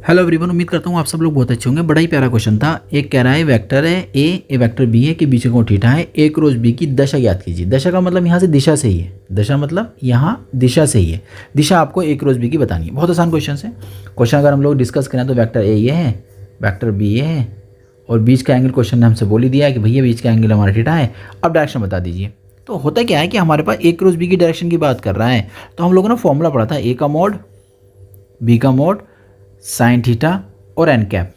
Hello everyone, उम्मीद करता हूँ आप सब लोग बहुत अच्छे होंगे। बड़ा ही प्यारा क्वेश्चन था। एक कह रहा है वेक्टर है ए वेक्टर बी है कि बीच में कोण थीटा है, ए क्रॉस बी की दशा ज्ञात कीजिए। दशा का मतलब यहाँ से दिशा से ही है, दशा मतलब यहाँ दिशा से ही है। दिशा आपको ए क्रॉस बी की बतानी है। बहुत आसान क्वेश्चन है। क्वेश्चन अगर हम लोग डिस्कस करें तो वेक्टर ए ये है, वेक्टर बी ये है और बीच का एंगल क्वेश्चन ने हमसे बोल ही दिया है कि भैया बीच का एंगल हमारा थीटा है। अब डायरेक्शन बता दीजिए। तो होता क्या है कि हमारे पास ए क्रॉस बी की डायरेक्शन की बात कर रहा है, तो हम लोगों ने फॉर्मूला पढ़ा था ए का मोड बी का मोड साइन थीटा और एन कैप।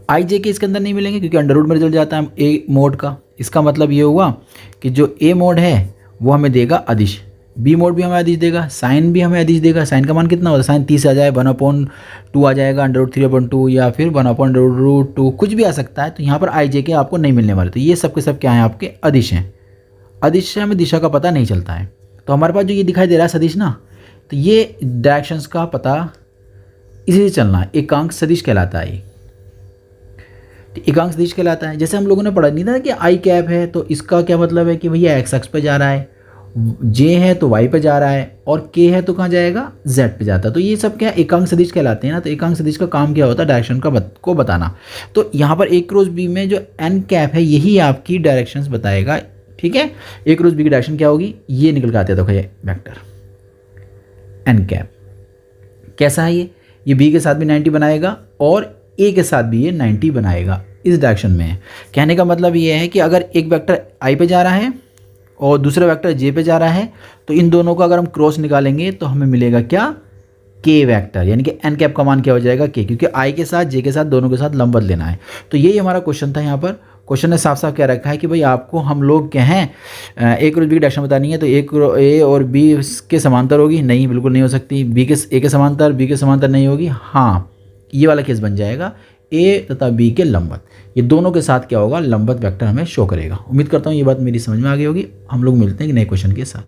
आई जे के इसके अंदर नहीं मिलेंगे क्योंकि अंडर रूट में रिजल्ट जाता है ए मोड का। इसका मतलब ये हुआ कि जो ए मोड है वो हमें देगा अदिश, बी मोड भी हमें अदिश देगा, साइन भी हमें अदिश देगा। साइन का मान कितना होता है? साइन 30 आ जाए, 1/2 आ जाएगा, अंडर रूट 3/2 या फिर 1/√2 कुछ भी आ सकता है। तो यहाँ पर आई जे के आपको नहीं मिलने वाले। तो ये सब के सब क्या है? आपके अदिश हैं। अदिश से हमें दिशा का पता नहीं चलता है। तो हमारे पास जो ये दिखाई दे रहा है सदिश ना, तो ये डायरेक्शंस का पता इसी से चलना है। एकांक सदिश कहलाता है। एकांक सदिश कहलाता है। जैसे हम लोगों ने पढ़ा नहीं था कि आई कैप है तो इसका क्या मतलब है कि भैया एक्स अक्ष पे जा रहा है, जे है तो वाई पे जा रहा है और के है तो कहाँ जाएगा? जेड पे जाता है। तो ये सब क्या एकांक सदिश कहलाते हैं ना। तो एकांक सदिश का काम क्या होता है? डायरेक्शन को बताना। तो यहाँ पर ए क्रॉस बी में जो एन कैप है यही आपकी डायरेक्शंस बताएगा। ठीक है, ए क्रॉस बी की डायरेक्शन क्या होगी? ये निकल के आते हैं। तो वेक्टर एन कैप कैसा है? ये बी के साथ भी 90 बनाएगा और ए के साथ भी ये 90 बनाएगा। इस डायरेक्शन में है। कहने का मतलब ये है कि अगर एक वेक्टर आई पे जा रहा है और दूसरा वेक्टर जे पे जा रहा है तो इन दोनों का अगर हम क्रॉस निकालेंगे तो हमें मिलेगा क्या? के वेक्टर। यानी कि एन कैप का मान क्या हो जाएगा? के, क्योंकि आई के साथ जे के साथ दोनों के साथ लंबवत लेना है। तो यही हमारा क्वेश्चन था। यहाँ पर क्वेश्चन ने साफ साफ क्या रखा है कि भाई आपको हम लोग क्या हैं ए क्रॉस बी की डायरेक्शन बतानी है। तो ए और बी के समांतर होगी? नहीं, बिल्कुल नहीं हो सकती। ए के समांतर बी के समांतर नहीं होगी। हाँ, ये वाला केस बन जाएगा ए तथा बी के लंबवत। ये दोनों के साथ क्या होगा? लंबवत वेक्टर हमें शो करेगा। उम्मीद करता हूँ ये बात मेरी समझ में आ गई होगी। हम लोग मिलते हैं एक नए क्वेश्चन के साथ।